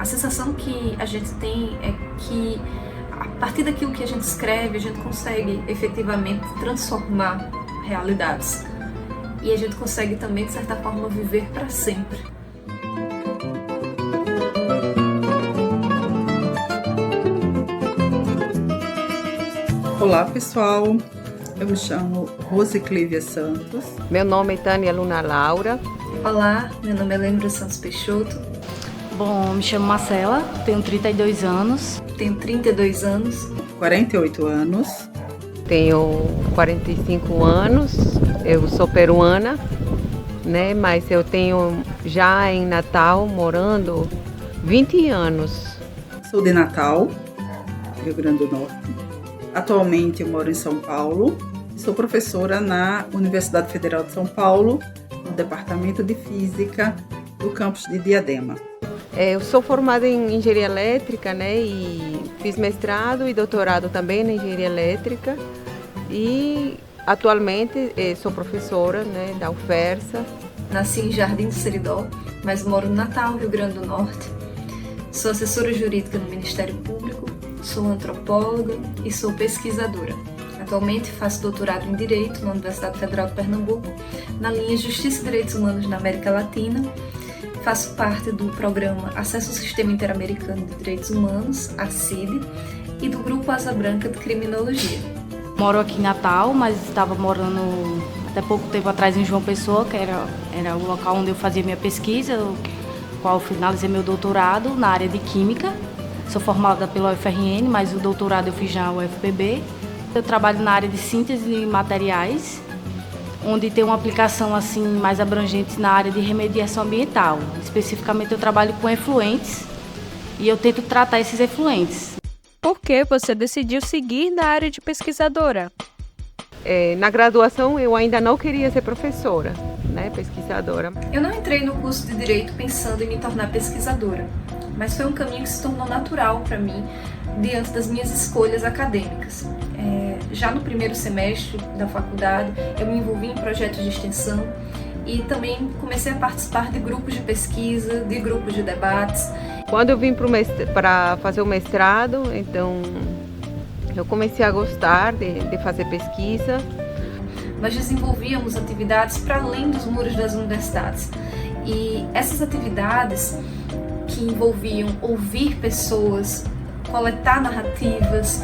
A sensação que a gente tem é que a partir daquilo que a gente escreve, a gente consegue efetivamente transformar realidades. E a gente consegue também, de certa forma, viver para sempre. Olá pessoal, eu me chamo Rosiclívia Santos. Meu nome é Tânia Luna Laura. Olá, meu nome é Lembra Santos Peixoto. Bom, me chamo Marcela, tenho 32 anos. Tenho 32 anos. 48 anos. Tenho 45 anos, eu sou peruana, né? Mas eu tenho já em Natal morando 20 anos. Sou de Natal, Rio Grande do Norte. Atualmente eu moro em São Paulo e sou professora na Universidade Federal de São Paulo, no Departamento de Física do campus de Diadema. Eu sou formada em engenharia elétrica, né? E fiz mestrado e doutorado também na engenharia elétrica. E atualmente sou professora, né, da UFERSA. Nasci em Jardim do Seridó, mas moro no Natal, Rio Grande do Norte. Sou assessora jurídica no Ministério Público, sou antropóloga e sou pesquisadora. Atualmente faço doutorado em Direito na Universidade Federal de Pernambuco, na linha Justiça e Direitos Humanos na América Latina. Faço parte do programa Acesso ao Sistema Interamericano de Direitos Humanos, ACID, e do Grupo Asa Branca de Criminologia. Moro aqui em Natal, mas estava morando até pouco tempo atrás em João Pessoa, que era o local onde eu fazia minha pesquisa, no qual finalizei meu doutorado na área de Química. Sou formada pela UFRN, mas o doutorado eu fiz já na UFPB. Eu trabalho na área de síntese de materiais, onde tem uma aplicação assim mais abrangente na área de remediação ambiental. Especificamente eu trabalho com efluentes e eu tento tratar esses efluentes. Por que você decidiu seguir na área de pesquisadora? Na graduação eu ainda não queria ser professora, né, pesquisadora. Eu não entrei no curso de Direito pensando em me tornar pesquisadora, mas foi um caminho que se tornou natural para mim diante das minhas escolhas acadêmicas. Já no primeiro semestre da faculdade, eu me envolvi em projetos de extensão e também comecei a participar de grupos de pesquisa, de grupos de debates. Quando eu vim para fazer o mestrado, então eu comecei a gostar de fazer pesquisa. Nós desenvolvíamos atividades para além dos muros das universidades. E essas atividades que envolviam ouvir pessoas, coletar narrativas,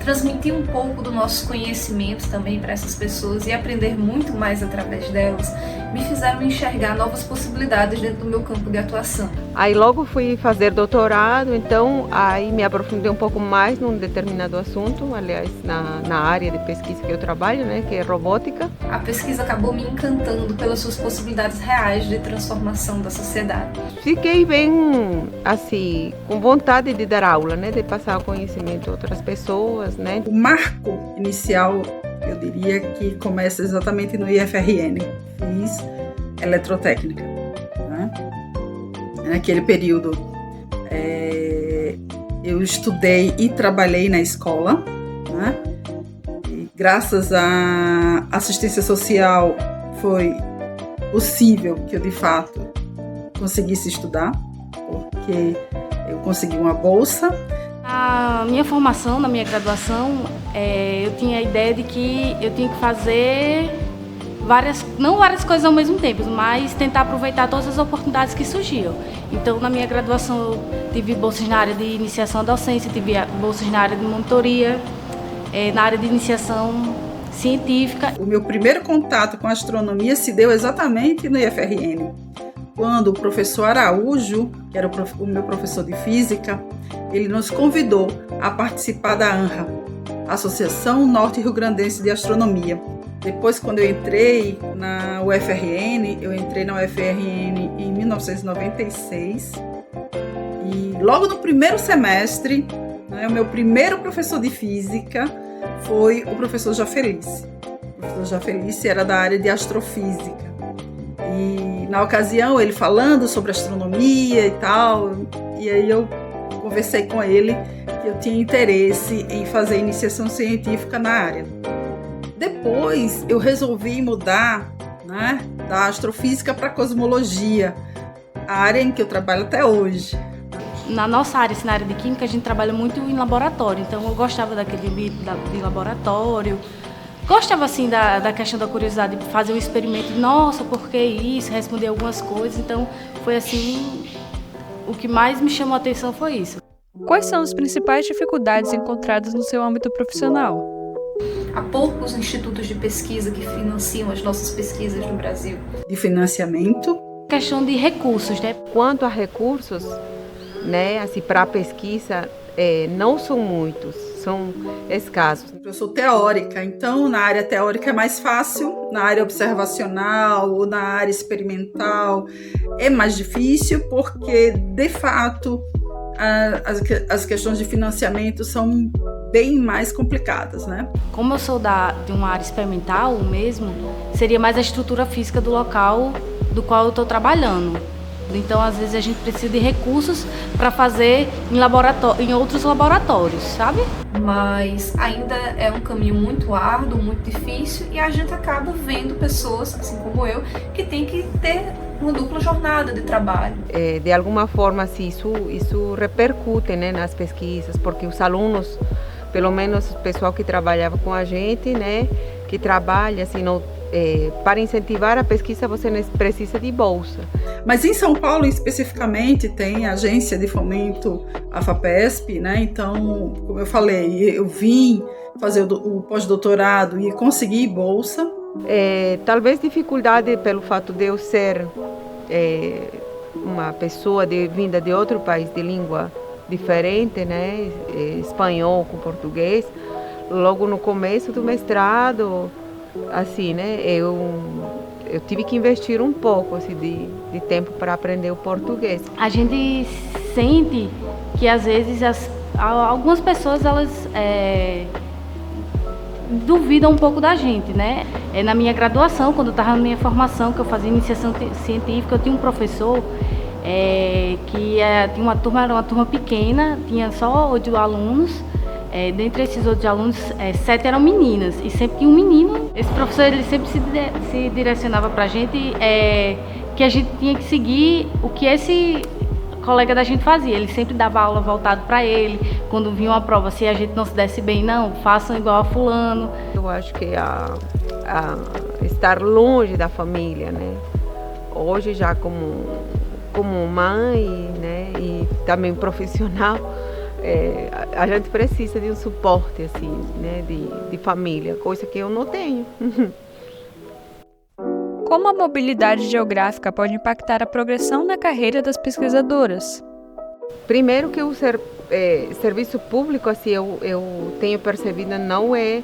transmitir um pouco do nosso conhecimento também para essas pessoas e aprender muito mais através delas, me fizeram enxergar novas possibilidades dentro do meu campo de atuação. Aí logo fui fazer doutorado, então aí me aprofundei um pouco mais num determinado assunto, aliás, na área de pesquisa que eu trabalho, né, que é robótica. A pesquisa acabou me encantando pelas suas possibilidades reais de transformação da sociedade. Fiquei bem, assim, com vontade de dar aula, né, de passar o conhecimento a outras pessoas, né. O marco inicial, eu diria que começa exatamente no IFRN. Fiz eletrotécnica, né? Naquele período eu estudei e trabalhei na escola, né? E graças à assistência social foi possível que eu de fato conseguisse estudar, porque eu consegui uma bolsa. Na minha formação, na minha graduação, eu tinha a ideia de que eu tinha que fazer não várias coisas ao mesmo tempo, mas tentar aproveitar todas as oportunidades que surgiam. Então, na minha graduação, eu tive bolsas na área de iniciação à docência, tive bolsas na área de monitoria, na área de iniciação científica. O meu primeiro contato com a astronomia se deu exatamente no IFRN, quando o professor Araújo, que era o meu professor de física, ele nos convidou a participar da ANRA, Associação Norte-Rio-Grandense de Astronomia. Depois, quando eu entrei na UFRN, eu entrei na UFRN em 1996 e logo no primeiro semestre, né, o meu primeiro professor de física foi o professor Jafelice. O professor Jafelice era da área de astrofísica e na ocasião ele falando sobre astronomia e tal, e aí eu conversei com ele que eu tinha interesse em fazer iniciação científica na área. Depois eu resolvi mudar, né, da astrofísica para a cosmologia, a área em que eu trabalho até hoje. na nossa área, assim, na área de química, a gente trabalha muito em laboratório, então eu gostava daquele ambiente de laboratório, gostava assim da questão da curiosidade, de fazer um experimento, nossa, por que isso, responder algumas coisas, então foi assim, o que mais me chamou a atenção foi isso. Quais são as principais dificuldades encontradas no seu âmbito profissional? Há poucos institutos de pesquisa que financiam as nossas pesquisas no Brasil. De financiamento. Questão de recursos, né? Quanto a recursos, né, assim, para a pesquisa, não são muitos, são escassos. Eu sou teórica, então na área teórica é mais fácil, na área observacional ou na área experimental é mais difícil, porque de fato as questões de financiamento são bem mais complicadas, né? Como eu sou de uma área experimental mesmo, seria mais a estrutura física do local do qual eu estou trabalhando. Então, às vezes, a gente precisa de recursos para fazer em outros laboratórios, sabe? Mas ainda é um caminho muito árduo, muito difícil, e a gente acaba vendo pessoas, assim como eu, que tem que ter uma dupla jornada de trabalho. De alguma forma, assim, isso repercute, né, nas pesquisas, porque os alunos, pelo menos o pessoal que trabalhava com a gente, né, que trabalha assim, para incentivar a pesquisa você precisa de bolsa. Mas em São Paulo especificamente tem a agência de fomento, a FAPESP, né? Então, como eu falei, eu vim fazer o pós-doutorado e consegui bolsa. Talvez dificuldade pelo fato de eu ser uma pessoa vinda de outro país de língua diferente, né? Espanhol com português. Logo no começo do mestrado, assim, né? Eu tive que investir um pouco assim, de tempo para aprender o português. A gente sente que às vezes algumas pessoas elas duvidam um pouco da gente, né? Na minha graduação, quando eu estava na minha formação, que eu fazia iniciação científica, eu tinha um professor que tinha uma turma, era uma turma pequena, tinha só 8 alunos. Dentre esses outros alunos, 7 eram meninas e sempre tinha um menino. Esse professor ele sempre se direcionava para a gente que a gente tinha que seguir o que esse colega da gente fazia. Ele sempre dava aula voltado para ele. Quando vinha uma prova, se a gente não se desse bem, não, façam igual a fulano. Eu acho que estar longe da família, né? Hoje já como mãe, né? E também profissional, a gente precisa de um suporte assim, né, de família, coisa que eu não tenho. Como a mobilidade geográfica pode impactar a progressão na carreira das pesquisadoras? Primeiro que o serviço público, assim, eu tenho percebido, não é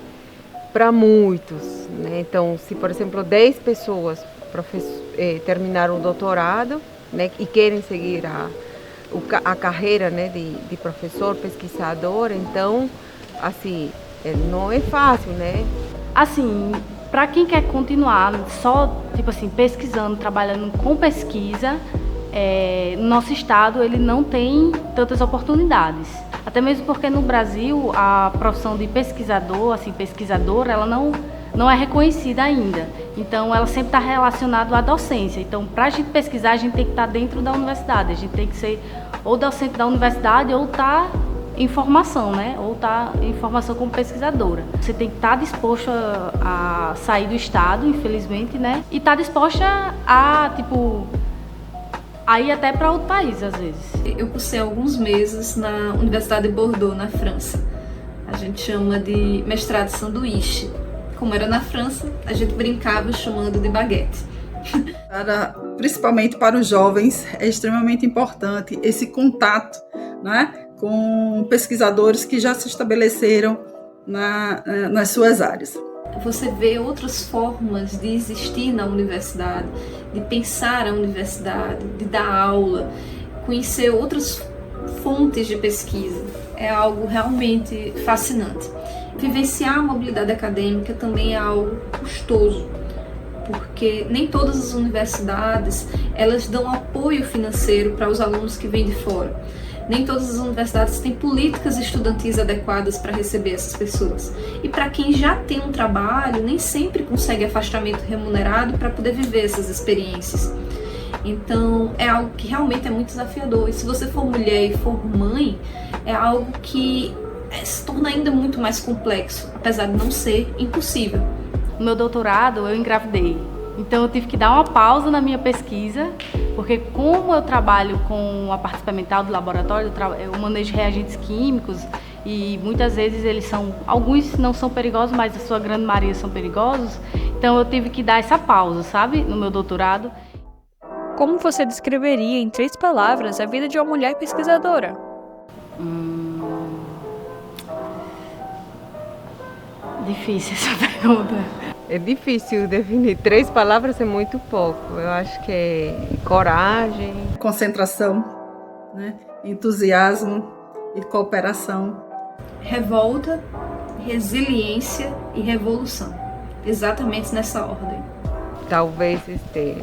para muitos, né? Então, se por exemplo 10 pessoas terminaram o doutorado, né, e querem seguir a carreira, né, de professor, pesquisador, então, assim, não é fácil, né? Assim, para quem quer continuar só, tipo assim, pesquisando, trabalhando com pesquisa, no nosso estado ele não tem tantas oportunidades. Até mesmo porque no Brasil a profissão de pesquisador, assim, pesquisadora, ela não é reconhecida ainda. Então, ela sempre está relacionada à docência. Então, para a gente pesquisar, a gente tem que estar dentro da universidade. A gente tem que ser ou docente da universidade ou estar em formação, né? Ou estar em formação como pesquisadora. Você tem que estar disposto a sair do estado, infelizmente, né? E estar disposta a ir até para outro país, às vezes. Eu cursei alguns meses na Universidade de Bordeaux, na França. A gente chama de mestrado sanduíche. Como era na França, a gente brincava chamando de baguete. Principalmente para os jovens, é extremamente importante esse contato, né, com pesquisadores que já se estabeleceram nas suas áreas. Você vê outras formas de existir na universidade, de pensar a universidade, de dar aula, conhecer outras fontes de pesquisa. É algo realmente fascinante. Vivenciar a mobilidade acadêmica também é algo custoso, porque nem todas as universidades elas dão apoio financeiro para os alunos que vêm de fora. Nem todas as universidades têm políticas estudantis adequadas para receber essas pessoas. E para quem já tem um trabalho, nem sempre consegue afastamento remunerado para poder viver essas experiências. Então é algo que realmente é muito desafiador. E se você for mulher e for mãe, é algo que se torna ainda muito mais complexo, apesar de não ser impossível. No meu doutorado eu engravidei, então eu tive que dar uma pausa na minha pesquisa, porque como eu trabalho com a parte experimental do laboratório, eu manejo reagentes químicos e muitas vezes alguns não são perigosos, mas a sua grande maioria são perigosos, então eu tive que dar essa pausa, sabe, no meu doutorado. Como você descreveria em 3 palavras a vida de uma mulher pesquisadora? Difícil essa pergunta. É difícil definir. 3 palavras é muito pouco. Eu acho que é coragem, Concentração, né? Entusiasmo e cooperação. Revolta, resiliência e revolução. Exatamente nessa ordem. talvez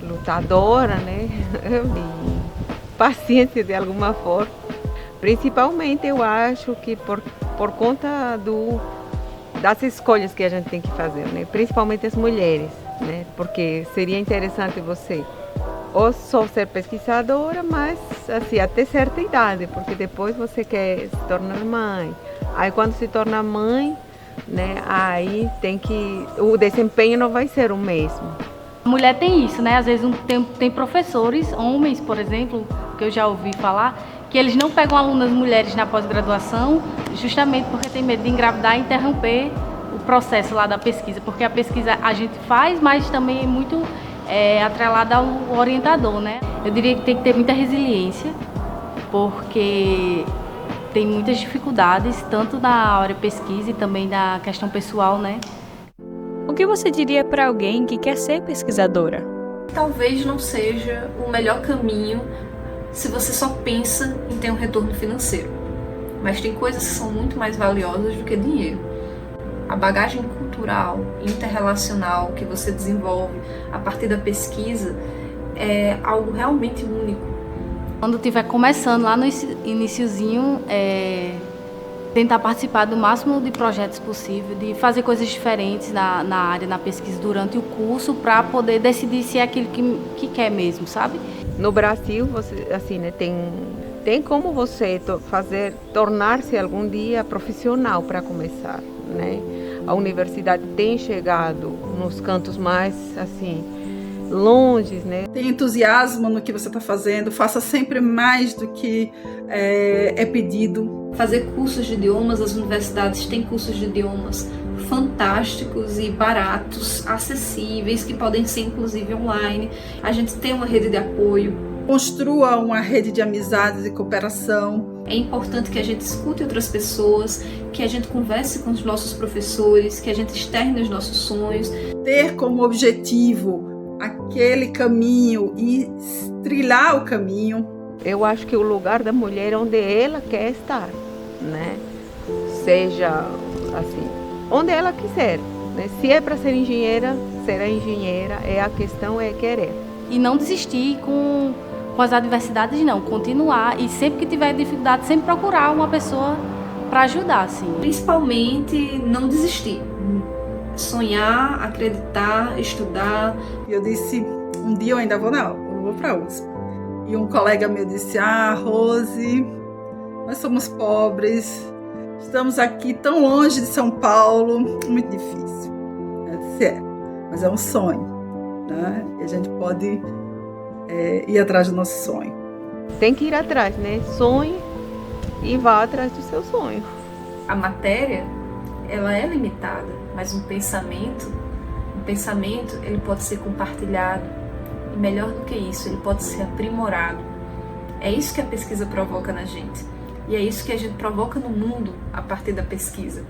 lutadora, né? E paciente de alguma forma. Principalmente eu acho que por conta das escolhas que a gente tem que fazer, né? Principalmente as mulheres, né? Porque seria interessante você ou só ser pesquisadora, mas assim, até certa idade, porque depois você quer se tornar mãe. Aí quando se torna mãe, né, aí o desempenho não vai ser o mesmo. A mulher tem isso, né? Às vezes tem professores, homens, por exemplo, que eu já ouvi falar, que eles não pegam alunas mulheres na pós-graduação justamente porque tem medo de engravidar e interromper o processo lá da pesquisa, porque a pesquisa a gente faz, mas também é muito atrelada ao orientador, né? Eu diria que tem que ter muita resiliência, porque tem muitas dificuldades, tanto na área de pesquisa e também na questão pessoal, né? O que você diria para alguém que quer ser pesquisadora? Talvez não seja o melhor caminho se você só pensa em ter um retorno financeiro. Mas tem coisas que são muito mais valiosas do que dinheiro. A bagagem cultural, interrelacional que você desenvolve a partir da pesquisa é algo realmente único. Quando estiver começando lá no iniciozinho, tentar participar do máximo de projetos possível, de fazer coisas diferentes na área, na pesquisa durante o curso, para poder decidir se é aquilo que quer mesmo, sabe? No Brasil, você, assim, né, tem como você tornar-se algum dia profissional para começar, né? A universidade tem chegado nos cantos mais, assim, longes, né? Tem entusiasmo no que você está fazendo, faça sempre mais do que é pedido. Fazer cursos de idiomas, as universidades têm cursos de idiomas fantásticos e baratos, acessíveis, que podem ser inclusive online. A gente tem uma rede de apoio. Construa uma rede de amizades e cooperação. É importante que a gente escute outras pessoas, que a gente converse com os nossos professores, que a gente externe os nossos sonhos. Ter como objetivo aquele caminho e trilhar o caminho. Eu acho que o lugar da mulher é onde ela quer estar, né? Seja assim, onde ela quiser, né? Se é para ser engenheira, será engenheira. A questão é querer. E não desistir com as adversidades, não. Continuar e sempre que tiver dificuldade, sempre procurar uma pessoa para ajudar, assim. Principalmente não desistir. Sonhar, acreditar, estudar. Eu disse, um dia eu ainda vou para a USP. E um colega meu disse, Rose, nós somos pobres, estamos aqui tão longe de São Paulo, muito difícil. Eu disse, mas é um sonho, né? E a gente pode ir atrás do nosso sonho. Tem que ir atrás, né? Sonhe e vá atrás do seu sonho. A matéria, ela é limitada, mas um pensamento ele pode ser compartilhado. E melhor do que isso, ele pode ser aprimorado. É isso que a pesquisa provoca na gente. E é isso que a gente provoca no mundo a partir da pesquisa.